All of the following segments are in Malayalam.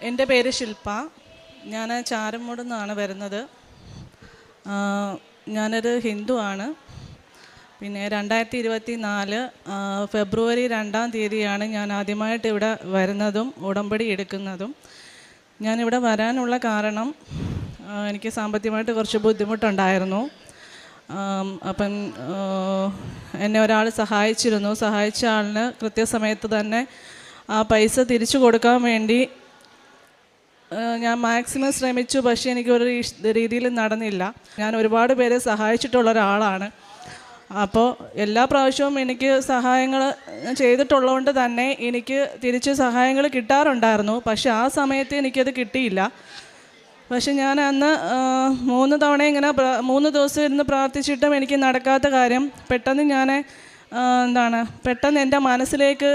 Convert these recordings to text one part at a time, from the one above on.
എൻ്റെ പേര് ശില്പ. ഞാൻ ചാരമ്മൂട് നിന്നാണ് വരുന്നത്. ഞാനൊരു ഹിന്ദു ആണ്. പിന്നെ 2024 ഫെബ്രുവരി 2-ാം തീയതിയാണ് ഞാൻ ആദ്യമായിട്ട് ഇവിടെ വരുന്നതും ഉടമ്പടി എടുക്കുന്നതും. ഞാനിവിടെ വരാനുള്ള കാരണം എനിക്ക് സാമ്പത്തികമായിട്ട് കുറച്ച് ബുദ്ധിമുട്ടുണ്ടായിരുന്നു. അപ്പം എന്നെ ഒരാൾ സഹായിച്ചിരുന്നു. സഹായിച്ച ആളിന് കൃത്യസമയത്ത് തന്നെ ആ പൈസ തിരിച്ചു കൊടുക്കാൻ വേണ്ടി ഞാൻ മാക്സിമം ശ്രമിച്ചു. പക്ഷേ എനിക്കൊരു രീതിയിൽ നടന്നില്ല. ഞാൻ ഒരുപാട് പേരെ സഹായിച്ചിട്ടുള്ള ഒരാളാണ്. അപ്പോൾ എല്ലാ പ്രാവശ്യവും എനിക്ക് സഹായങ്ങൾ ചെയ്തിട്ടുള്ളതുകൊണ്ട് തന്നെ എനിക്ക് തിരിച്ച് സഹായങ്ങൾ കിട്ടാറുണ്ടായിരുന്നു. പക്ഷെ ആ സമയത്ത് എനിക്കത് കിട്ടിയില്ല. പക്ഷെ ഞാൻ അന്ന് 3 തവണ ഇങ്ങനെ 3 ദിവസം ഇരുന്ന് പ്രാർത്ഥിച്ചിട്ടും എനിക്ക് നടക്കാത്ത കാര്യം പെട്ടെന്ന് പെട്ടെന്ന് എൻ്റെ മനസ്സിലേക്ക്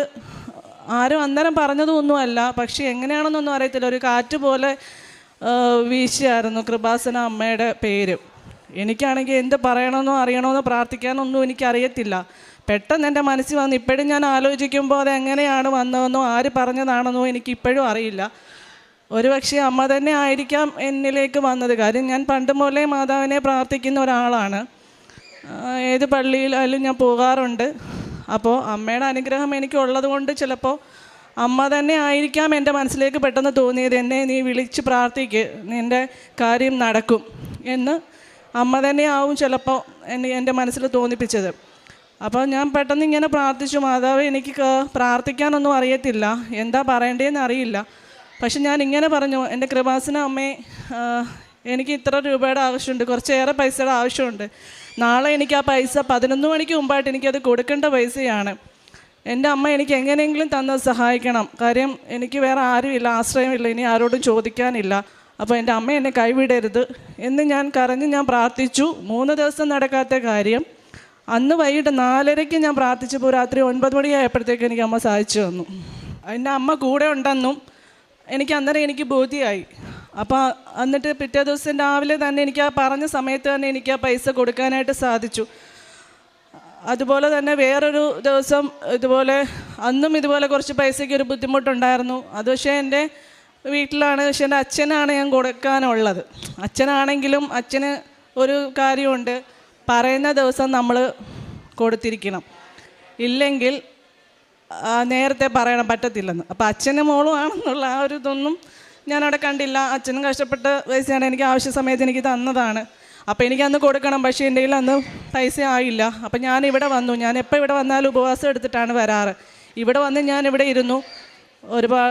ആരും അന്നേരം പറഞ്ഞതൊന്നുമല്ല, പക്ഷേ എങ്ങനെയാണെന്നൊന്നും അറിയത്തില്ല, ഒരു കാറ്റ് പോലെ വീശിയായിരുന്നു കൃപാസന അമ്മയുടെ പേര്. എനിക്കാണെങ്കിൽ എന്ത് പറയണമെന്നോ അറിയണമെന്നോ പ്രാർത്ഥിക്കാനൊന്നും എനിക്കറിയത്തില്ല. പെട്ടെന്ന് എൻ്റെ മനസ്സിൽ വന്ന് ഇപ്പോഴും ഞാൻ ആലോചിക്കുമ്പോൾ അത് എങ്ങനെയാണ് വന്നതെന്നോ ആര് പറഞ്ഞതാണെന്നോ എനിക്കിപ്പോഴും അറിയില്ല. ഒരുപക്ഷെ അമ്മ തന്നെ ആയിരിക്കാം എന്നിലേക്ക് വന്നത്. കാര്യം ഞാൻ പണ്ട് മുതലേ മാതാവിനെ പ്രാർത്ഥിക്കുന്ന ഒരാളാണ്. ഏത് പള്ളിയിലായാലും ഞാൻ പോകാറുണ്ട്. അപ്പോൾ അമ്മയുടെ അനുഗ്രഹം എനിക്കുള്ളത് കൊണ്ട് ചിലപ്പോൾ അമ്മ തന്നെ ആയിരിക്കാം എൻ്റെ മനസ്സിലേക്ക് പെട്ടെന്ന് തോന്നിയത്, എന്നെ നീ വിളിച്ച് പ്രാർത്ഥിക്ക്, നിൻ്റെ കാര്യം നടക്കും എന്ന് അമ്മ തന്നെ ആവും ചിലപ്പോൾ എൻ്റെ മനസ്സിൽ തോന്നിപ്പിച്ചത്. അപ്പോൾ ഞാൻ പെട്ടെന്ന് ഇങ്ങനെ പ്രാർത്ഥിച്ചു, മാതാവ് എനിക്ക് പ്രാർത്ഥിക്കാനൊന്നും അറിയത്തില്ല, എന്താ പറയേണ്ടതെന്ന് അറിയില്ല. പക്ഷെ ഞാൻ ഇങ്ങനെ പറഞ്ഞു, എൻ്റെ കൃപാസന അമ്മേ, എനിക്ക് ഇത്ര രൂപയുടെ ആവശ്യമുണ്ട്, കുറച്ചേറെ പൈസയുടെ ആവശ്യമുണ്ട്. നാളെ എനിക്ക് ആ പൈസ 11 മണിക്ക് മുമ്പായിട്ട് എനിക്കത് കൊടുക്കേണ്ട പൈസയാണ്. എൻ്റെ അമ്മ എനിക്ക് എങ്ങനെയെങ്കിലും തന്ന് സഹായിക്കണം. കാര്യം എനിക്ക് വേറെ ആരുമില്ല, ആശ്രയമില്ല, ഇനി ആരോടും ചോദിക്കാനില്ല. അപ്പോൾ എൻ്റെ അമ്മ എന്നെ കൈവിടരുത് എന്ന് ഞാൻ ഞാൻ പ്രാർത്ഥിച്ചു. 3 ദിവസം നടക്കാത്ത കാര്യം അന്ന് വൈകിട്ട് 4:30 ഞാൻ പ്രാർത്ഥിച്ചപ്പോൾ രാത്രി 9 മണിയായപ്പോഴത്തേക്ക് എനിക്ക് അമ്മ സാധിച്ചു തന്നു. എൻ്റെ അമ്മ കൂടെ ഉണ്ടെന്നും എനിക്ക് ബോധ്യമായി. അപ്പോൾ എന്നിട്ട് പിറ്റേ ദിവസം രാവിലെ തന്നെ എനിക്ക് ആ പറഞ്ഞ സമയത്ത് തന്നെ എനിക്ക് ആ പൈസ കൊടുക്കാനായിട്ട് സാധിച്ചു. അതുപോലെ തന്നെ വേറൊരു ദിവസം അന്നും ഇതുപോലെ കുറച്ച് പൈസയ്ക്ക് ഒരു ബുദ്ധിമുട്ടുണ്ടായിരുന്നു. അത് പക്ഷേ എൻ്റെ വീട്ടിലാണ്, പക്ഷേ എൻ്റെ അച്ഛനാണ് ഞാൻ കൊടുക്കാനുള്ളത്. അച്ഛനാണെങ്കിലും അച്ഛന് ഒരു കാര്യമുണ്ട്, പറയുന്ന ദിവസം നമ്മൾ കൊടുത്തിരിക്കണം, ഇല്ലെങ്കിൽ നേരത്തെ പറയണം, പറ്റത്തില്ലെന്ന്. അപ്പോൾ അച്ഛനും മോളും ആണെന്നുള്ള ആ ഒരു ഇതൊന്നും ഞാനവിടെ കണ്ടില്ല. അച്ഛനും കഷ്ടപ്പെട്ട പൈസയാണ് എനിക്ക് ആവശ്യ സമയത്ത് എനിക്ക് തന്നതാണ്. അപ്പോൾ എനിക്കന്ന് കൊടുക്കണം, പക്ഷേ എൻ്റെ കയ്യിൽ അന്ന് പൈസ ആയില്ല. അപ്പം ഞാനിവിടെ വന്നു. ഞാൻ എപ്പോൾ ഇവിടെ വന്നാലും ഉപവാസം എടുത്തിട്ടാണ് വരാറ്. ഇവിടെ വന്ന് ഞാനിവിടെ ഇരുന്നു,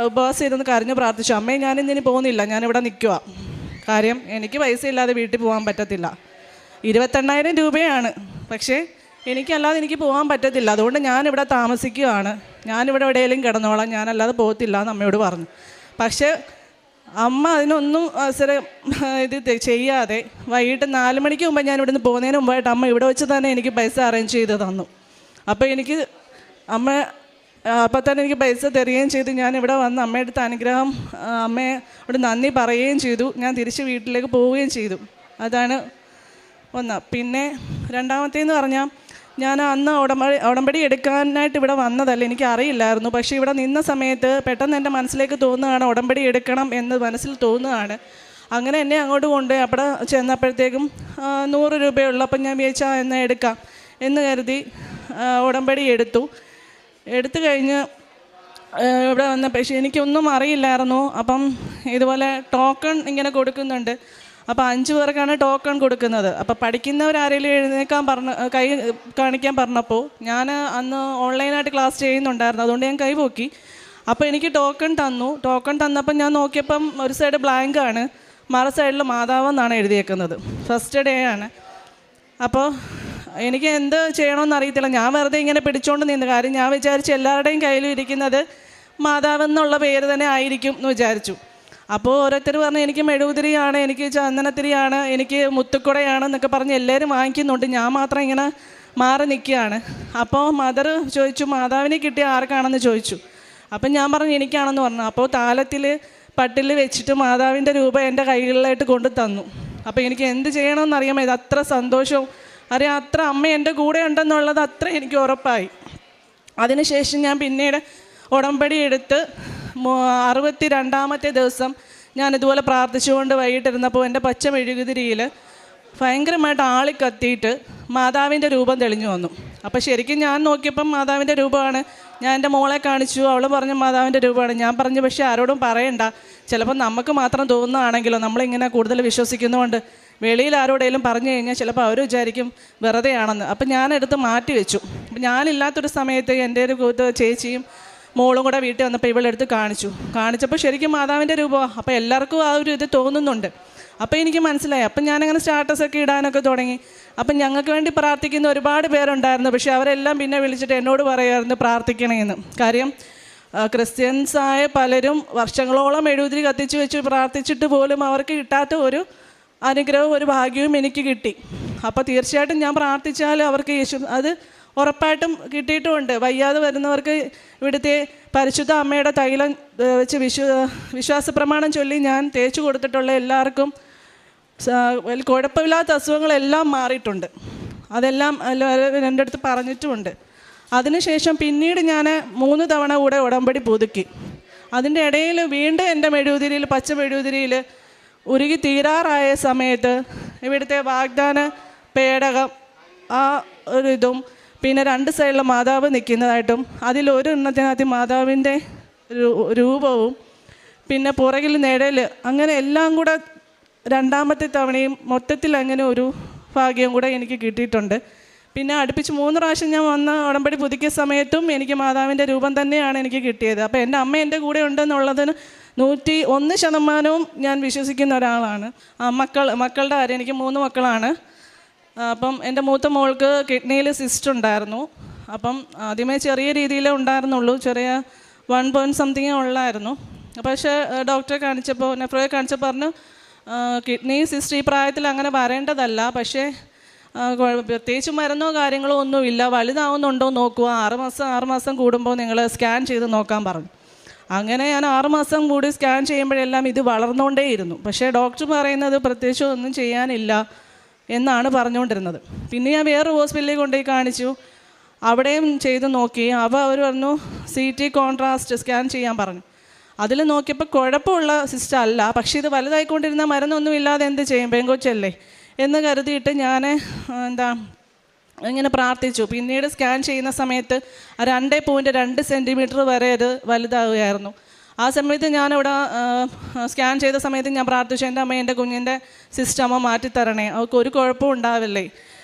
ഉപവാസം ഇരുന്ന് കരഞ്ഞു പ്രാർത്ഥിച്ചു, അമ്മേ ഞാനിന്നിനി പോകുന്നില്ല, ഞാനിവിടെ നിൽക്കുക. കാര്യം എനിക്ക് പൈസ ഇല്ലാതെ വീട്ടിൽ പോകാൻ പറ്റത്തില്ല. 28,000 രൂപയാണ്, പക്ഷേ എനിക്കല്ലാതെ എനിക്ക് പോകാൻ പറ്റത്തില്ല. അതുകൊണ്ട് ഞാനിവിടെ താമസിക്കുകയാണ്, ഞാനിവിടെ എവിടെയെങ്കിലും കിടന്നോളാം, ഞാനല്ലാതെ പോകത്തില്ല എന്ന് അമ്മയോട് പറഞ്ഞു. പക്ഷേ അമ്മ അതിനൊന്നും ചെയ്യാതെ വൈകിട്ട് 4 മണിക്ക് മുമ്പ് ഞാൻ ഇവിടുന്ന് പോകുന്നതിന് മുമ്പായിട്ട് അമ്മ ഇവിടെ വെച്ച് തന്നെ എനിക്ക് പൈസ അറേഞ്ച് ചെയ്ത് തന്നു. അപ്പോൾ അപ്പം തന്നെ എനിക്ക് പൈസ തരികയും ചെയ്തു. ഞാനിവിടെ വന്ന് അമ്മയുടെ അടുത്ത് അനുഗ്രഹം, അമ്മയോട് നന്ദി പറയുകയും ചെയ്തു. ഞാൻ തിരിച്ച് വീട്ടിലേക്ക് പോവുകയും ചെയ്തു. അതാണ് ഒന്ന്. പിന്നെ രണ്ടാമത്തേന്ന് പറഞ്ഞാൽ, ഞാൻ അന്ന് ഉടമ്പടി എടുക്കാനായിട്ട് ഇവിടെ വന്നതല്ല, എനിക്ക് അറിയില്ലായിരുന്നു. പക്ഷേ ഇവിടെ നിന്ന സമയത്ത് പെട്ടെന്ന് എൻ്റെ മനസ്സിലേക്ക് തോന്നുകയാണ് ഉടമ്പടി എടുക്കണം എന്ന് മനസ്സിൽ തോന്നുകയാണ്. അങ്ങനെ എന്നെ അങ്ങോട്ട് കൊണ്ടുപോയി അവിടെ ചെന്നപ്പോഴത്തേക്കും 100 രൂപയുള്ളപ്പോൾ ഞാൻ വിചാരിച്ചാൽ എന്നാൽ എടുക്കാം എന്ന് കരുതി ഉടമ്പടി എടുത്തു കഴിഞ്ഞ് ഇവിടെ വന്ന, പക്ഷേ എനിക്കൊന്നും അറിയില്ലായിരുന്നു. അപ്പം ഇതുപോലെ ടോക്കൺ ഇങ്ങനെ കൊടുക്കുന്നുണ്ട്. അപ്പോൾ 5 പേർക്കാണ് ടോക്കൺ കൊടുക്കുന്നത്. അപ്പോൾ പഠിക്കുന്നവരാരെങ്കിലും എഴുന്നേക്കാൻ കൈ കാണിക്കാൻ പറഞ്ഞപ്പോൾ ഞാൻ അന്ന് ഓൺലൈനായിട്ട് ക്ലാസ് ചെയ്യുന്നുണ്ടായിരുന്നു, അതുകൊണ്ട് ഞാൻ കൈ പൊക്കി. അപ്പോൾ എനിക്ക് ടോക്കൺ തന്നപ്പോൾ ഞാൻ നോക്കിയപ്പം ഒരു സൈഡ് ബ്ലാങ്ക് ആണ്, മറു സൈഡിൽ മാതാവെന്നാണ് എഴുതിയേക്കുന്നത്. ഫസ്റ്റ് ഡേ ആണ്. അപ്പോൾ എനിക്ക് എന്ത് ചെയ്യണമെന്ന് അറിയത്തില്ല. ഞാൻ വെറുതെ ഇങ്ങനെ പിടിച്ചുകൊണ്ട് നിന്ന്. കാര്യം ഞാൻ വിചാരിച്ചു എല്ലാവരുടെയും കയ്യിലും ഇരിക്കുന്നത് മാതാവെന്നുള്ള പേര് തന്നെ ആയിരിക്കും എന്ന് വിചാരിച്ചു. അപ്പോൾ ഓരോരുത്തർ പറഞ്ഞു എനിക്ക് മെഴുകുതിരിയാണ്, എനിക്ക് ചന്ദനത്തിരിയാണ്, എനിക്ക് മുത്തുക്കുടയാണ് എന്നൊക്കെ പറഞ്ഞ് എല്ലാവരും വാങ്ങിക്കുന്നുണ്ട്. ഞാൻ മാത്രം ഇങ്ങനെ മാറി നിൽക്കുകയാണ്. അപ്പോൾ മദർ ചോദിച്ചു, മാതാവിനെ കിട്ടിയ ആർക്കാണെന്ന് ചോദിച്ചു. അപ്പം ഞാൻ പറഞ്ഞു എനിക്കാണെന്ന് പറഞ്ഞു. അപ്പോൾ താലത്തിൽ പട്ടിൽ വെച്ചിട്ട് മാതാവിൻ്റെ രൂപ എൻ്റെ കൈകളിലായിട്ട് കൊണ്ടു തന്നു. അപ്പോൾ എനിക്ക് എന്ത് ചെയ്യണമെന്നറിയാമോ, ഇത് അത്ര സന്തോഷവും അറിയാം, അത്ര അമ്മ എൻ്റെ കൂടെ ഉണ്ടെന്നുള്ളത് അത്ര എനിക്ക് ഉറപ്പായി. അതിനുശേഷം ഞാൻ പിന്നീട് ഉടമ്പടി എടുത്ത് 62-ാമത്തെ ദിവസം ഞാൻ ഇതുപോലെ പ്രാർത്ഥിച്ചുകൊണ്ട് വൈകിട്ടിരുന്നപ്പോൾ എൻ്റെ പച്ച മെഴുകുതിരിയിൽ ഭയങ്കരമായിട്ട് ആളിക്കത്തിയിട്ട് മാതാവിൻ്റെ രൂപം തെളിഞ്ഞു വന്നു. അപ്പോൾ ശരിക്കും ഞാൻ നോക്കിയപ്പം മാതാവിൻ്റെ രൂപമാണ്. ഞാൻ എൻ്റെ മോളെ കാണിച്ചു, അവൾ പറഞ്ഞു മാതാവിൻ്റെ രൂപമാണ്. ഞാൻ പറഞ്ഞു പക്ഷേ ആരോടും പറയണ്ട, ചിലപ്പോൾ നമുക്ക് മാത്രം തോന്നുകയാണെങ്കിലോ, നമ്മളിങ്ങനെ കൂടുതൽ വിശ്വസിക്കുന്നതുകൊണ്ട് വെളിയിൽ ആരോടെങ്കിലും പറഞ്ഞു കഴിഞ്ഞാൽ ചിലപ്പോൾ അവർ വിചാരിക്കും വെറുതെയാണെന്ന്. അപ്പം ഞാനെടുത്ത് മാറ്റി വെച്ചു. അപ്പം ഞാനില്ലാത്തൊരു സമയത്ത് എൻ്റെ ഒരു ചേച്ചിയും മോളും കൂടെ വീട്ടിൽ വന്നപ്പോൾ ഇവളെടുത്ത് കാണിച്ചപ്പോൾ ശരിക്കും മാതാവിൻ്റെ രൂപമാണ്. അപ്പോൾ എല്ലാവർക്കും ആ ഒരു ഇത് തോന്നുന്നുണ്ട്. അപ്പോൾ എനിക്ക് മനസ്സിലായി. അപ്പം ഞാനങ്ങനെ സ്റ്റാറ്റസൊക്കെ ഇടാനൊക്കെ തുടങ്ങി. അപ്പം ഞങ്ങൾക്ക് വേണ്ടി പ്രാർത്ഥിക്കുന്ന ഒരുപാട് പേരുണ്ടായിരുന്നു. പക്ഷേ അവരെല്ലാം പിന്നെ വിളിച്ചിട്ട് എന്നോട് പറയുമായിരുന്നു പ്രാർത്ഥിക്കണമെന്ന്. കാര്യം ക്രിസ്ത്യൻസായ പലരും വർഷങ്ങളോളം മെഴുകുതിരി കത്തിച്ച് വെച്ച് പ്രാർത്ഥിച്ചിട്ട് പോലും അവർക്ക് കിട്ടാത്ത ഒരു അനുഗ്രഹവും ഒരു ഭാഗ്യവും എനിക്ക് കിട്ടി. അപ്പോൾ തീർച്ചയായിട്ടും ഞാൻ പ്രാർത്ഥിച്ചാൽ അവർക്ക് യേശു അത് ഉറപ്പായിട്ടും കിട്ടിയിട്ടുമുണ്ട്. വയ്യാതെ വരുന്നവർക്ക് ഇവിടുത്തെ പരിശുദ്ധ അമ്മയുടെ തൈലം വെച്ച് വിശ്വാസ പ്രമാണം ചൊല്ലി ഞാൻ തേച്ചു കൊടുത്തിട്ടുള്ള എല്ലാവർക്കും കുഴപ്പമില്ലാത്ത അസുഖങ്ങളെല്ലാം മാറിയിട്ടുണ്ട്. അതെല്ലാം എൻ്റെ അടുത്ത് പറഞ്ഞിട്ടുമുണ്ട്. അതിനുശേഷം പിന്നീട് ഞാൻ 3 തവണ കൂടെ ഉടമ്പടി പുതുക്കി. അതിൻ്റെ ഇടയിൽ വീണ്ടും എൻ്റെ മെഴുകുതിരിയിൽ പച്ച മെഴുകുതിരിയിൽ ഉരുകി തീരാറായ സമയത്ത് ഇവിടുത്തെ വാഗ്ദാന പേടകം ആ ഒരു ഇതും പിന്നെ 2 സൈഡിലും മാതാവ് നിൽക്കുന്നതായിട്ടും അതിലൊരു എണ്ണത്തിനകത്ത് മാതാവിൻ്റെ രൂപവും പിന്നെ പുറകിൽ നിഴൽ, അങ്ങനെ എല്ലാം കൂടെ 2ാമത്തെ തവണയും മൊത്തത്തിൽ അങ്ങനെ ഒരു ഭാഗ്യം കൂടെ എനിക്ക് കിട്ടിയിട്ടുണ്ട്. പിന്നെ അടുപ്പിച്ച് 3 പ്രാവശ്യം ഞാൻ വന്ന ഉടമ്പടി പുതുക്കിയ സമയത്തും എനിക്ക് മാതാവിൻ്റെ രൂപം തന്നെയാണ് എനിക്ക് കിട്ടിയത്. അപ്പോൾ എൻ്റെ അമ്മ എൻ്റെ കൂടെ ഉണ്ടെന്നുള്ളതിന് 101% ഞാൻ വിശ്വസിക്കുന്ന ഒരാളാണ്. മക്കളുടെ കാര്യം, എനിക്ക് 3 മക്കളാണ്. അപ്പം എൻ്റെ മൂത്ത മോൾക്ക് കിഡ്നിയിൽ സിസ്റ്റ് ഉണ്ടായിരുന്നു. അപ്പം ആദ്യമേ ചെറിയ രീതിയിലേ ഉണ്ടായിരുന്നുള്ളൂ, ചെറിയ 1 point something ഉള്ളായിരുന്നു. പക്ഷേ ഡോക്ടറെ കാണിച്ചപ്പോൾ, നെഫ്രോയെ കാണിച്ചപ്പോൾ പറഞ്ഞു കിഡ്നി സിസ്റ്റ് ഈ പ്രായത്തിൽ അങ്ങനെ വരേണ്ടതല്ല, പക്ഷേ പ്രത്യേകിച്ച് മരുന്നോ കാര്യങ്ങളോ ഒന്നുമില്ല, വലുതാവുന്നുണ്ടോ നോക്കുക, 6 മാസം കൂടുമ്പോൾ നിങ്ങൾ സ്കാൻ ചെയ്ത് നോക്കാൻ പറഞ്ഞു. അങ്ങനെ ഞാൻ 6 മാസം കൂടി സ്കാൻ ചെയ്യുമ്പോഴെല്ലാം ഇത് വളർന്നുകൊണ്ടേയിരുന്നു. പക്ഷേ ഡോക്ടർ പറയുന്നത് പ്രത്യേകിച്ച് ഒന്നും ചെയ്യാനില്ല എന്നാണ് പറഞ്ഞുകൊണ്ടിരുന്നത്. പിന്നെ ഞാൻ വേറെ ഹോസ്പിറ്റലിൽ കൊണ്ടുപോയി കാണിച്ചു, അവിടെയും ചെയ്ത് നോക്കി. അവർ പറഞ്ഞു CT കോൺട്രാസ്റ്റ് സ്കാൻ ചെയ്യാൻ പറഞ്ഞു. അതിൽ നോക്കിയപ്പോൾ കുഴപ്പമുള്ള സിസ്റ്റം അല്ല, പക്ഷേ ഇത് വലുതായിക്കൊണ്ടിരുന്ന മരുന്നൊന്നും ഇല്ലാതെ എന്ത് ചെയ്യും, പെങ്കൊച്ചല്ലേ എന്ന് കരുതിയിട്ട് ഞാൻ ഇങ്ങനെ പ്രാർത്ഥിച്ചു. പിന്നീട് സ്കാൻ ചെയ്യുന്ന സമയത്ത് 2.2 സെൻറ്റിമീറ്റർ വരെ അത് വലുതാവുകയായിരുന്നു. ആ സമയത്ത് ഞാനിവിടെ സ്കാൻ ചെയ്ത സമയത്ത് ഞാൻ പ്രാർത്ഥിച്ചു, എൻ്റെ അമ്മ എൻ്റെ കുഞ്ഞിൻ്റെ സിസ്റ്റം അമ്മ മാറ്റിത്തരണേ, അവൾക്ക് ഒരു കുഴപ്പവും ഉണ്ടാവില്ലേ,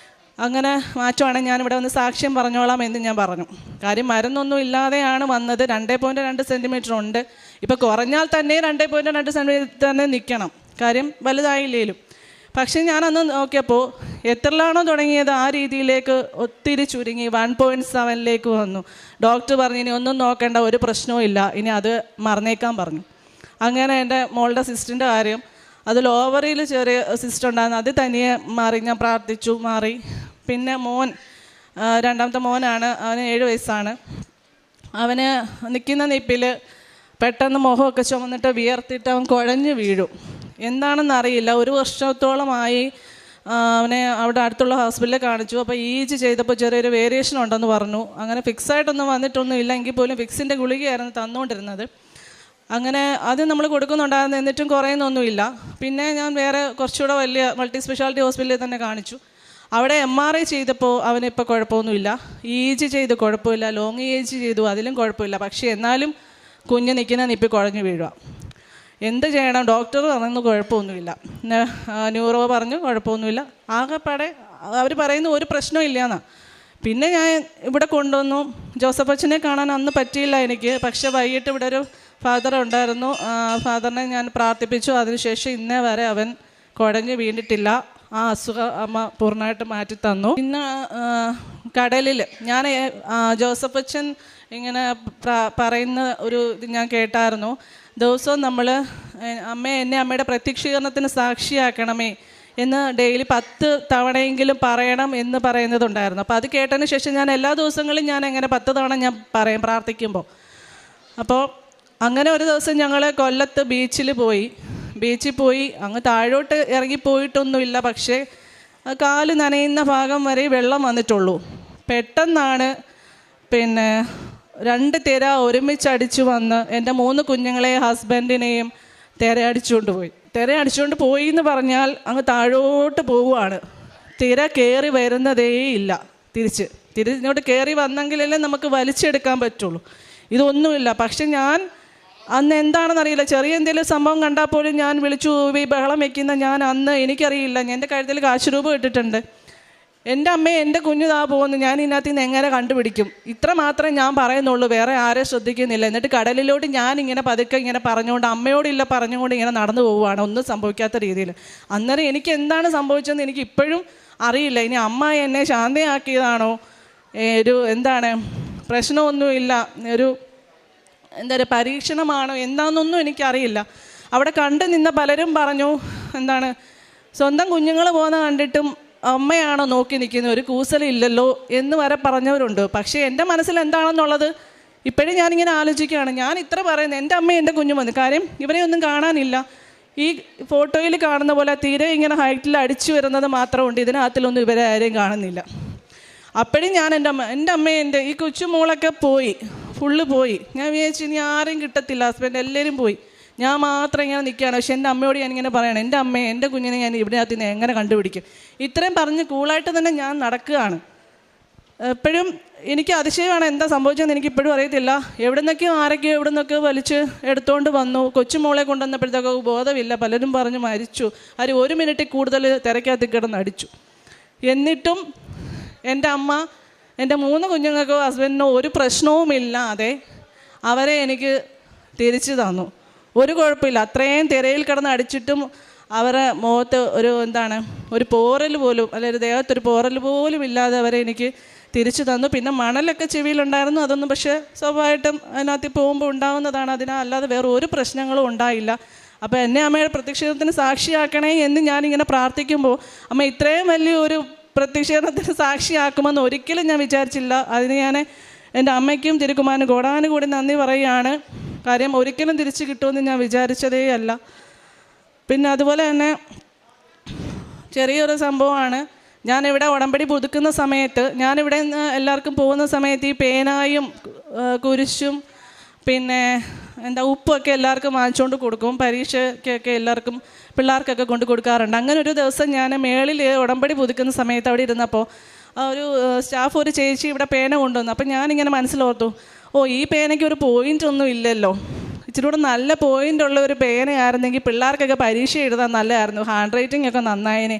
അങ്ങനെ മാറ്റുവാണെങ്കിൽ ഞാനിവിടെ വന്ന് സാക്ഷ്യം പറഞ്ഞോളാം എന്ന് ഞാൻ പറഞ്ഞു. കാര്യം മരുന്നൊന്നും ഇല്ലാതെയാണ് വന്നത്. 2.2 സെൻറ്റിമീറ്റർ ഉണ്ട്. ഇപ്പോൾ കുറഞ്ഞാൽ തന്നെ 2.2 സെൻറ്റിമീറ്റർ തന്നെ നിൽക്കണം, കാര്യം വലുതായില്ലേലും. പക്ഷേ ഞാനന്ന് നോക്കിയപ്പോൾ എത്രയിലാണോ തുടങ്ങിയത് ആ രീതിയിലേക്ക് ഒത്തിരി ചുരുങ്ങി 1.7 വന്നു. ഡോക്ടർ പറഞ്ഞു ഇനി ഒന്നും നോക്കേണ്ട, ഒരു പ്രശ്നവും ഇല്ല, ഇനി അത് മറന്നേക്കാൻ പറഞ്ഞു. അങ്ങനെ എൻ്റെ മോളുടെ സിസ്റ്റിൻ്റെ കാര്യം, അതിൽ ഓവറിയിൽ ചെറിയ സിസ്റ്റ് ഉണ്ടായിരുന്നു, അത് തനിയെ മാറി. ഞാൻ പ്രാർത്ഥിച്ചു, മാറി. പിന്നെ മോൻ, 2ാമത്തെ മോനാണ്, അവന് 7 വയസ്സാണ്. അവന് നിൽക്കുന്ന നിപ്പിൽ പെട്ടെന്ന് മുഖമൊക്കെ ചുമന്നിട്ട് വിയർത്തിട്ട് അവൻ കുഴഞ്ഞു വീഴും. എന്താണെന്നറിയില്ല. 1 വർഷത്തോളമായി അവനെ അവിടെ അടുത്തുള്ള ഹോസ്പിറ്റലിൽ കാണിച്ചു. അപ്പോൾ EEG ചെയ്തപ്പോൾ ചെറിയൊരു വേരിയേഷൻ ഉണ്ടെന്ന് പറഞ്ഞു. അങ്ങനെ ഫിക്സായിട്ടൊന്നും വന്നിട്ടൊന്നും ഇല്ല, എങ്കിൽ പോലും ഫിക്സിൻ്റെ ഗുളികയായിരുന്നു തന്നുകൊണ്ടിരുന്നത്. അങ്ങനെ അത് നമ്മൾ കൊടുക്കുന്നുണ്ടായിരുന്നു, എന്നിട്ടും കുറയുന്നൊന്നുമില്ല. പിന്നെ ഞാൻ വേറെ കുറച്ചുകൂടെ വലിയ മൾട്ടി സ്പെഷ്യാലിറ്റി ഹോസ്പിറ്റലിൽ തന്നെ കാണിച്ചു. അവിടെ MRI ചെയ്തപ്പോൾ അവനിപ്പോൾ കുഴപ്പമൊന്നുമില്ല. EEG ചെയ്ത് കുഴപ്പമില്ല, ലോങ് EEG ചെയ്തു, അതിലും കുഴപ്പമില്ല. പക്ഷേ എന്നാലും കുഞ്ഞ് നിൽക്കുന്ന നിപ്പി കുഴഞ്ഞു വീഴുക. എന്ത് ചെയ്യണം? ഡോക്ടർ പറഞ്ഞു കുഴപ്പമൊന്നുമില്ല, ന്യൂറോ പറഞ്ഞു കുഴപ്പമൊന്നുമില്ല, ആകെപ്പാടെ അവർ പറയുന്നു ഒരു പ്രശ്നവും ഇല്ലയെന്നാണ്. പിന്നെ ഞാൻ ഇവിടെ കൊണ്ടുവന്നു. ജോസഫ് അച്ഛനെ കാണാൻ അന്ന് പറ്റിയില്ല എനിക്ക്. പക്ഷേ വൈകിട്ട് ഇവിടെ ഒരു ഫാദർ ഉണ്ടായിരുന്നു, ഫാദറിനെ ഞാൻ പ്രാർത്ഥിപ്പിച്ചു. അതിനുശേഷം ഇന്നേ വരെ അവൻ കുഴഞ്ഞ് വീണിട്ടില്ല. ആ അസുഖം അമ്മ പൂർണ്ണമായിട്ട് മാറ്റി തന്നു. പിന്നെ കടലിൽ ഞാൻ ജോസഫ് അച്ഛൻ ഇങ്ങനെ പറയുന്ന ഒരു ഇത് ഞാൻ കേട്ടായിരുന്നു. ദിവസവും നമ്മൾ എന്നെ അമ്മയുടെ പ്രത്യക്ഷീകരണത്തിന് സാക്ഷിയാക്കണമേ എന്ന് ഡെയിലി 10 തവണയെങ്കിലും പറയണം എന്ന് പറയുന്നതുണ്ടായിരുന്നു. അപ്പോൾ അത് കേട്ടതിന് ശേഷം ഞാൻ എല്ലാ ദിവസങ്ങളും ഞാൻ എങ്ങനെ 10 തവണ ഞാൻ പറയും പ്രാർത്ഥിക്കുമ്പോൾ. അപ്പോൾ അങ്ങനെ ഒരു ദിവസം ഞങ്ങൾ കൊല്ലത്ത് ബീച്ചിൽ പോയി അങ്ങ് താഴോട്ട് ഇറങ്ങിപ്പോയിട്ടൊന്നുമില്ല, പക്ഷേ കാല് നനയുന്ന ഭാഗം വരെ വെള്ളം വന്നിട്ടുള്ളൂ. പെട്ടെന്നാണ് പിന്നെ 2 തിര ഒരുമിച്ചടിച്ചു വന്ന് എൻ്റെ 3 കുഞ്ഞുങ്ങളെയും ഹസ്ബൻഡിനെയും തിരയടിച്ചുകൊണ്ട് പോയി. തിരയടിച്ചുകൊണ്ട് പോയി എന്ന് പറഞ്ഞാൽ അങ്ങ് താഴോട്ട് പോവുകയാണ്. തിര കയറി വരുന്നതേ ഇല്ല. തിരിഞ്ഞോട്ട് കയറി വന്നെങ്കിലല്ലേ നമുക്ക് വലിച്ചെടുക്കാൻ പറ്റുള്ളൂ. ഇതൊന്നുമില്ല. പക്ഷെ ഞാൻ അന്ന് എന്താണെന്നറിയില്ല, ചെറിയ എന്തെങ്കിലും സംഭവം കണ്ടാൽ പോലും ഞാൻ വിളിച്ചു ബഹളം വയ്ക്കുന്ന ഞാൻ അന്ന് എനിക്കറിയില്ല. എൻ്റെ കഴുത്തിൽ കാശ് രൂപ ഇട്ടിട്ടുണ്ട്. എൻ്റെ അമ്മയെ എൻ്റെ കുഞ്ഞിതാ പോകുന്നു, ഞാൻ ഇതിനകത്ത് നിന്ന് എങ്ങനെ കണ്ടുപിടിക്കും? ഇത്ര മാത്രമേ ഞാൻ പറയുന്നുള്ളൂ, വേറെ ആരെയും ശ്രദ്ധിക്കുന്നില്ല. എന്നിട്ട് കടലിലോട്ട് ഞാനിങ്ങനെ പതുക്കെ ഇങ്ങനെ പറഞ്ഞുകൊണ്ട് അമ്മയോടില്ല പറഞ്ഞുകൊണ്ട് ഇങ്ങനെ നടന്നു പോവുകയാണ്, ഒന്നും സംഭവിക്കാത്ത രീതിയിൽ. അന്നേരം എനിക്ക് എന്താണ് സംഭവിച്ചതെന്ന് എനിക്ക് ഇപ്പോഴും അറിയില്ല. ഇനി അമ്മ എന്നെ ശാന്തയാക്കിയതാണോ, എന്താണ് പ്രശ്നമൊന്നുമില്ല, എന്താ പറയുക പരീക്ഷണമാണോ എന്താണെന്നൊന്നും എനിക്കറിയില്ല. അവിടെ കണ്ടു നിന്ന പലരും പറഞ്ഞു, സ്വന്തം കുഞ്ഞുങ്ങൾ പോകുന്ന കണ്ടിട്ടും അമ്മയാണോ നോക്കി നിൽക്കുന്നത്, ഒരു കൂസലില്ലല്ലോ എന്ന് വരെ പറഞ്ഞവരുണ്ട്. പക്ഷേ എൻ്റെ മനസ്സിൽ എന്താണെന്നുള്ളത് ഇപ്പോഴും ഞാനിങ്ങനെ ആലോചിക്കുകയാണ്. ഞാൻ ഇത്ര പറയുന്നത് എൻ്റെ അമ്മ എൻ്റെ കുഞ്ഞും വന്നു, കാര്യം ഇവരെ ഒന്നും കാണാനില്ല. ഈ ഫോട്ടോയിൽ കാണുന്ന പോലെ തീരെ ഇങ്ങനെ ഹൈറ്റിൽ അടിച്ചു വരുന്നത് മാത്രമുണ്ട്, ഇതിനകത്തിലൊന്നും ഇവരെ ആരെയും കാണുന്നില്ല. അപ്പോഴും ഞാൻ എൻ്റെ അമ്മയെ ഈ കൊച്ചുമോളൊക്കെ പോയി, ഫുള്ള് പോയി. ഞാൻ വിചാരിച്ചു ഇനി ആരെയും കിട്ടത്തില്ല, ഹസ്ബൻഡ് എല്ലാവരും പോയി, ഞാൻ മാത്രം ഇങ്ങനെ നിൽക്കുകയാണ്. പക്ഷെ എൻ്റെ അമ്മയോട് ഞാനിങ്ങനെ പറയണം, എൻ്റെ അമ്മയെ എൻ്റെ കുഞ്ഞിനെ ഞാൻ ഇതിനകത്ത് നിന്ന് എങ്ങനെ കണ്ടുപിടിക്കും? ഇത്രയും പറഞ്ഞ് കൂളായിട്ട് തന്നെ ഞാൻ നടക്കുകയാണ്. എപ്പോഴും എനിക്ക് അതിശയമാണ് എന്താ സംഭവിച്ചതെന്ന് എനിക്ക് ഇപ്പോഴും അറിയത്തില്ല. എവിടെ നിന്നൊക്കെയോ വലിച്ച് എടുത്തുകൊണ്ട് വന്നു. കൊച്ചുമോളെ കൊണ്ടുവന്നപ്പോഴത്തേക്ക് ബോധമില്ല. പലരും പറഞ്ഞ് മരിച്ചു. 1 മിനിറ്റിൽ കൂടുതൽ തിരക്കകത്ത് കിടന്ന് അടിച്ചു. എന്നിട്ടും എൻ്റെ അമ്മ എൻ്റെ 3 കുഞ്ഞുങ്ങൾക്കോ ഹസ്ബൻഡിനോ ഒരു പ്രശ്നവുമില്ലാതെ അവരെ എനിക്ക് തിരിച്ചു തന്നു. ഒരു കുഴപ്പമില്ല. അത്രയും തിരയിൽ കിടന്ന് അടിച്ചിട്ടും അവരെ മുഖത്ത് ഒരു പോറൽ പോലും, അല്ലെങ്കിൽ ദേഹത്തൊരു പോറൽ പോലും ഇല്ലാതെ അവരെ എനിക്ക് തിരിച്ചു തന്നു. പിന്നെ മണലൊക്കെ ചെവിയിലുണ്ടായിരുന്നു, അതൊന്നും പക്ഷേ സ്വാഭാവികമായിട്ടും അതിനകത്ത് പോകുമ്പോൾ ഉണ്ടാകുന്നതാണ്. അല്ലാതെ വേറെ ഒരു പ്രശ്നങ്ങളും ഉണ്ടായില്ല. അപ്പോൾ എന്നെ അമ്മയുടെ പ്രത്യക്ഷത്തിന് സാക്ഷിയാക്കണേ എന്ന് ഞാനിങ്ങനെ പ്രാർത്ഥിക്കുമ്പോൾ അമ്മ ഇത്രയും വലിയൊരു പ്രത്യക്ഷത്തിന് സാക്ഷിയാക്കുമെന്ന് ഒരിക്കലും ഞാൻ വിചാരിച്ചില്ല. അതിന് ഞാൻ എൻ്റെ അമ്മയ്ക്കും തിരുക്കുമാരനും കോടാനുകൂടി നന്ദി പറയുകയാണ്. കാര്യം ഒരിക്കലും തിരിച്ചു കിട്ടുമെന്ന് ഞാൻ വിചാരിച്ചതേ അല്ല. പിന്നെ അതുപോലെ തന്നെ ചെറിയൊരു സംഭവമാണ്. ഞാനിവിടെ ഉടമ്പടി പുതുക്കുന്ന സമയത്ത്, ഞാനിവിടെ നിന്ന് എല്ലാവർക്കും പോകുന്ന സമയത്ത് ഈ പേനായും കുരിശും പിന്നെ ഉപ്പൊക്കെ എല്ലാവർക്കും വാങ്ങിച്ചുകൊണ്ട് കൊടുക്കും. പരീക്ഷയ്ക്കൊക്കെ എല്ലാവർക്കും പിള്ളേർക്കൊക്കെ കൊണ്ട് കൊടുക്കാറുണ്ട്. അങ്ങനെ ഒരു ദിവസം ഞാൻ മേളിൽ ഉടമ്പടി പുതുക്കുന്ന സമയത്ത് അവിടെ ഇരുന്നപ്പോൾ ഒരു ചേച്ചി ഇവിടെ പേന കൊണ്ടുവന്നു. അപ്പം ഞാനിങ്ങനെ മനസ്സിലോർത്തു, ഈ പേനയ്ക്ക് ഒരു പോയിൻ്റ് ഒന്നും ഇല്ലല്ലോ, ഇച്ചിരി കൂടെ നല്ല പോയിൻ്റ് ഉള്ള ഒരു പേനയായിരുന്നെങ്കിൽ പിള്ളേർക്കൊക്കെ പരീക്ഷ എഴുതാൻ നല്ലതായിരുന്നു, ഹാൻഡ് റൈറ്റിംഗ് ഒക്കെ നന്നായേനെ,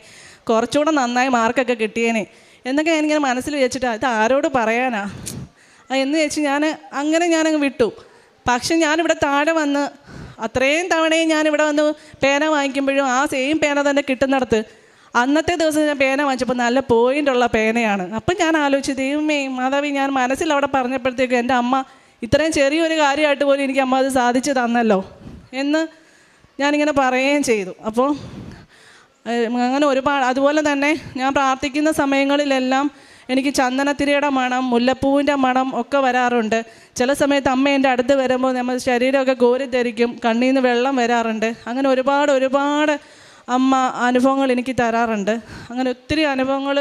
കുറച്ചുകൂടെ നന്നായി മാർക്കൊക്കെ കിട്ടിയേനെ എന്നൊക്കെ ഞാനിങ്ങനെ മനസ്സിൽ വെച്ചിട്ട് ഇത് ആരോട് പറയാനാ എന്ന് വെച്ച് ഞാനങ്ങ് വിട്ടു. പക്ഷെ ഞാനിവിടെ താഴെ വന്ന് അത്രയും തവണയും ഞാനിവിടെ വന്ന് പേന വാങ്ങിക്കുമ്പോഴും ആ സെയിം പേന തന്നെ കിട്ടുന്നിടത്ത് അന്നത്തെ ദിവസം ഞാൻ പേന വാങ്ങിച്ചപ്പോൾ നല്ല പോയിൻ്റുള്ള പേനയാണ്. അപ്പം ഞാൻ ആലോചിച്ചു, ദൈവമേ മാതാവി, ഞാൻ മനസ്സിൽ അവിടെ പറഞ്ഞപ്പോഴത്തേക്കും എൻ്റെ അമ്മ ഇത്രയും ചെറിയൊരു കാര്യമായിട്ട് പോലും എനിക്ക് അമ്മ അത് സാധിച്ചു തന്നല്ലോ എന്ന് ഞാനിങ്ങനെ പറയുകയും ചെയ്തു. അപ്പോൾ അങ്ങനെ ഒരുപാട്, അതുപോലെ തന്നെ ഞാൻ പ്രാർത്ഥിക്കുന്ന സമയങ്ങളിലെല്ലാം എനിക്ക് ചന്ദനത്തിരയുടെ മണം, മുല്ലപ്പൂവിൻ്റെ മണം ഒക്കെ വരാറുണ്ട്. ചില സമയത്ത് അമ്മ എൻ്റെ അടുത്ത് വരുമ്പോൾ നമ്മൾ ശരീരമൊക്കെ കോരിത്തരിക്കും, കണ്ണിൽ നിന്ന് വെള്ളം വരാറുണ്ട്. അങ്ങനെ ഒരുപാട് അമ്മ അനുഭവങ്ങൾ എനിക്ക് തരാറുണ്ട്. അങ്ങനെ ഒത്തിരി അനുഭവങ്ങൾ,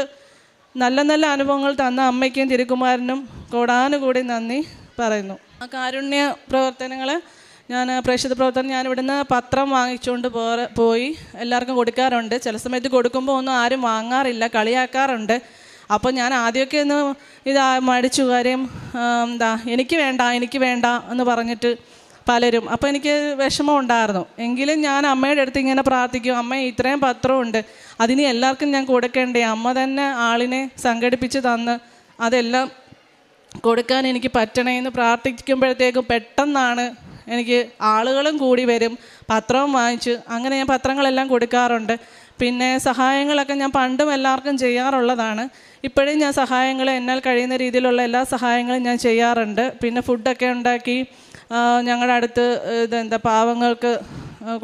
നല്ല അനുഭവങ്ങൾ തന്ന അമ്മയ്ക്കും തിരുക്കുമാരനും കോടാനുകൂടി നന്ദി പറയുന്നു. ആ കാരുണ്യ പ്രവർത്തനങ്ങൾ പ്രേക്ഷിത പ്രവർത്തനം ഞാൻ ഇവിടുന്ന് പത്രം വാങ്ങിച്ചുകൊണ്ട് പോയി എല്ലാവർക്കും കൊടുക്കാറുണ്ട്. ചില സമയത്ത് കൊടുക്കുമ്പോൾ ഒന്നും ആരും വാങ്ങാറില്ല, കളിയാക്കാറുണ്ട്. അപ്പോൾ ഞാൻ ആദ്യമൊക്കെ മടിച്ചു, കാര്യം എനിക്ക് വേണ്ട എന്ന് പറഞ്ഞിട്ട് പലരും. അപ്പോൾ എനിക്ക് വിഷമം ഉണ്ടായിരുന്നു. എങ്കിലും ഞാൻ അമ്മയുടെ അടുത്ത് ഇങ്ങനെ പ്രാർത്ഥിക്കും, അമ്മ ഇത്രയും പത്രമുണ്ട്, അതിന് എല്ലാവർക്കും ഞാൻ കൊടുക്കേണ്ടേ, അമ്മ തന്നെ ആളിനെ സംഘടിപ്പിച്ച് തന്ന് അതെല്ലാം കൊടുക്കാൻ എനിക്ക് പറ്റണേ എന്ന് പ്രാർത്ഥിക്കുമ്പോഴത്തേക്കും പെട്ടെന്നാണ് എനിക്ക് ആളുകളും കൂടി വരും, പത്രവും വാങ്ങിച്ച് അങ്ങനെ ഞാൻ പത്രങ്ങളെല്ലാം കൊടുക്കാറുണ്ട്. പിന്നെ സഹായങ്ങളൊക്കെ ഞാൻ പണ്ടും എല്ലാവർക്കും ചെയ്യാറുള്ളതാണ്. ഇപ്പോഴും ഞാൻ സഹായങ്ങൾ എന്നാൽ കഴിയുന്ന രീതിയിലുള്ള എല്ലാ സഹായങ്ങളും ഞാൻ ചെയ്യാറുണ്ട്. പിന്നെ ഫുഡൊക്കെ ഉണ്ടാക്കി ഞങ്ങളുടെ അടുത്ത് പാവങ്ങൾക്ക്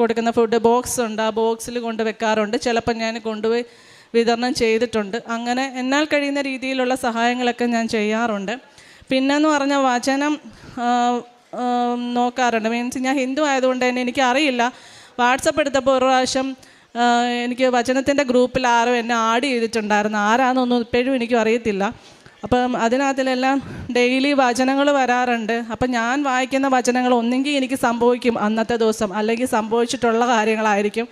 കൊടുക്കുന്ന ഫുഡ് ബോക്സ് ഉണ്ട്, ആ ബോക്സിൽ കൊണ്ട് വെക്കാറുണ്ട്. ചിലപ്പോൾ ഞാൻ കൊണ്ടുപോയി വിതരണം ചെയ്തിട്ടുണ്ട്. അങ്ങനെ എന്നാൽ കഴിയുന്ന രീതിയിലുള്ള സഹായങ്ങളൊക്കെ ഞാൻ ചെയ്യാറുണ്ട്. പിന്നെന്ന് പറഞ്ഞാൽ വചനം നോക്കാറുണ്ട്. മീൻസ് ഞാൻ ഹിന്ദു ആയതുകൊണ്ട് തന്നെ എനിക്കറിയില്ല. വാട്സപ്പ് എടുത്തപ്പോൾ ഒരു പ്രാവശ്യം എനിക്ക് വചനത്തിൻ്റെ ഗ്രൂപ്പിൽ ആരോ എന്നെ ആഡ് ചെയ്തിട്ടുണ്ടായിരുന്നു. ആരാന്നൊന്നും ഇപ്പോഴും എനിക്കും അറിയത്തില്ല. അപ്പം അതിനകത്തിലെല്ലാം ഡെയിലി വചനങ്ങൾ വരാറുണ്ട്. അപ്പം ഞാൻ വായിക്കുന്ന വചനങ്ങൾ ഒന്നെങ്കിൽ എനിക്ക് സംഭവിക്കും അന്നത്തെ ദിവസം, അല്ലെങ്കിൽ സംഭവിച്ചിട്ടുള്ള കാര്യങ്ങളായിരിക്കും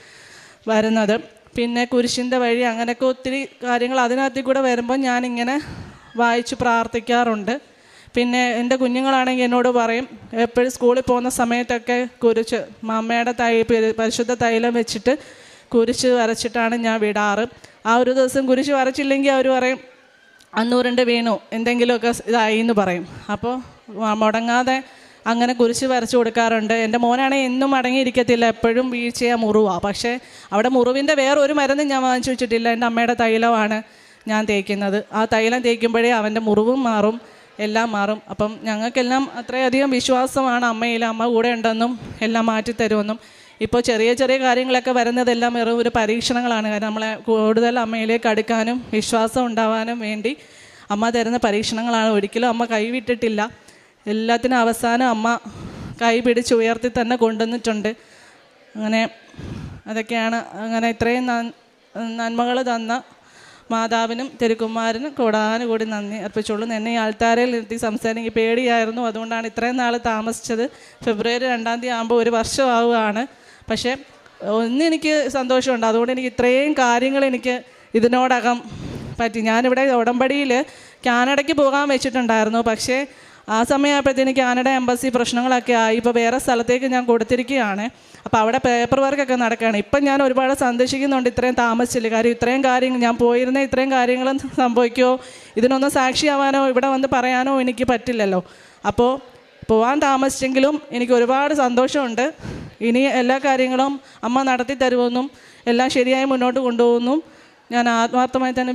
വരുന്നത്. പിന്നെ കുരിശിൻ്റെ വഴി, അങ്ങനെയൊക്കെ ഒത്തിരി കാര്യങ്ങൾ അതിനകത്തിൽ കൂടെ വരുമ്പോൾ ഞാനിങ്ങനെ വായിച്ച് പ്രാർത്ഥിക്കാറുണ്ട്. പിന്നെ എൻ്റെ കുഞ്ഞുങ്ങളാണെങ്കിൽ എന്നോട് പറയും, എപ്പോഴും സ്കൂളിൽ പോകുന്ന സമയത്തൊക്കെ കുരിശ് അമ്മയുടെ പരിശുദ്ധ തൈലം വെച്ചിട്ട് കുരിശ് വരച്ചിട്ടാണ് ഞാൻ വിടാറ്. ആ ഒരു ദിവസം കുരിശ് വരച്ചില്ലെങ്കിൽ അവർ പറയും അന്നൂറിൻ്റെ വീണു, എന്തെങ്കിലുമൊക്കെ ഇതായി എന്ന് പറയും. അപ്പോൾ മുടങ്ങാതെ അങ്ങനെ കുരിശ് വരച്ച് കൊടുക്കാറുണ്ട്. എൻ്റെ മോനാണെങ്കിൽ എന്നും അടങ്ങിയിരിക്കത്തില്ല, എപ്പോഴും വീഴ്ചയാണ്, മുറിവാണ്. പക്ഷേ അവിടെ മുറിവിൻ്റെ വേറൊരു മരുന്നും ഞാൻ വാങ്ങിച്ചു വെച്ചിട്ടില്ല. എൻ്റെ അമ്മയുടെ തൈലമാണ് ഞാൻ തേക്കുന്നത്. ആ തൈലം തേക്കുമ്പോഴേ അവൻ്റെ മുറിവും മാറും, എല്ലാം മാറും. അപ്പം ഞങ്ങൾക്കെല്ലാം അത്രയധികം വിശ്വാസമാണ് അമ്മയിൽ, അമ്മ കൂടെ ഉണ്ടെന്നും എല്ലാം മാറ്റിത്തരുമെന്നും. ഇപ്പോൾ ചെറിയ ചെറിയ കാര്യങ്ങളൊക്കെ വരുന്നതെല്ലാം വെറും ഒരു പരീക്ഷണങ്ങളാണ്. കാരണം നമ്മളെ കൂടുതൽ അമ്മയിലേക്ക് അടുക്കാനും വിശ്വാസം ഉണ്ടാവാനും വേണ്ടി അമ്മ തരുന്ന പരീക്ഷണങ്ങളാണ്. ഒരിക്കലും അമ്മ കൈവിട്ടിട്ടില്ല. എല്ലാത്തിനും അവസാനം അമ്മ കൈ പിടിച്ച് ഉയർത്തി തന്നെ കൊണ്ടുവന്നിട്ടുണ്ട്. അങ്ങനെ അതൊക്കെയാണ്. അങ്ങനെ ഇത്രയും നന്മകൾ തന്ന മാതാവിനും തിരുക്കുമാരനും കൂടാനുകൂടി നന്ദി അർപ്പിച്ചുള്ളൂ. എന്നെ ഈ ആൾത്താരയിൽ നിർത്തി സംസാരിക്കാൻ പേടിയായിരുന്നു. അതുകൊണ്ടാണ് ഇത്രയും നാൾ താമസിച്ചത്. ഫെബ്രുവരി 2-ാം തീയതി ആകുമ്പോൾ 1 വർഷമാവുകയാണ്. പക്ഷേ എനിക്ക് സന്തോഷമുണ്ട്. അതുകൊണ്ട് എനിക്ക് ഇത്രയും കാര്യങ്ങൾ എനിക്ക് ഇതിനോടകം പറ്റി. ഞാനിവിടെ ഉടമ്പടിയിൽ കാനഡയ്ക്ക് പോകാൻ വെച്ചിട്ടുണ്ടായിരുന്നു. പക്ഷേ ആ സമയമായപ്പോഴത്തേന് കാനഡ എംബസി പ്രശ്നങ്ങളൊക്കെ ആയി. ഇപ്പോൾ വേറെ സ്ഥലത്തേക്ക് ഞാൻ കൊടുത്തിരിക്കുകയാണ്. അപ്പോൾ അവിടെ പേപ്പർ വർക്കൊക്കെ നടക്കുകയാണ്. ഇപ്പം ഞാൻ ഒരുപാട് സന്തോഷിക്കുന്നുണ്ട് ഇത്രയും താമസിച്ചില്ല. കാര്യം ഇത്രയും കാര്യങ്ങൾ ഞാൻ പോയിരുന്ന ഇത്രയും കാര്യങ്ങളും സംഭവിക്കുമോ, ഇതിനൊന്നും സാക്ഷിയാവാനോ ഇവിടെ വന്ന് പറയാനോ എനിക്ക് പറ്റില്ലല്ലോ. അപ്പോൾ പോകാൻ താമസിച്ചെങ്കിലും എനിക്ക് ഒരുപാട് സന്തോഷമുണ്ട്. ഇനി എല്ലാ കാര്യങ്ങളും അമ്മ നടത്തി തരുമെന്നും എല്ലാം ശരിയായി മുന്നോട്ട് കൊണ്ടുപോകുന്നു ഞാൻ ആത്മാർത്ഥമായി തന്നെ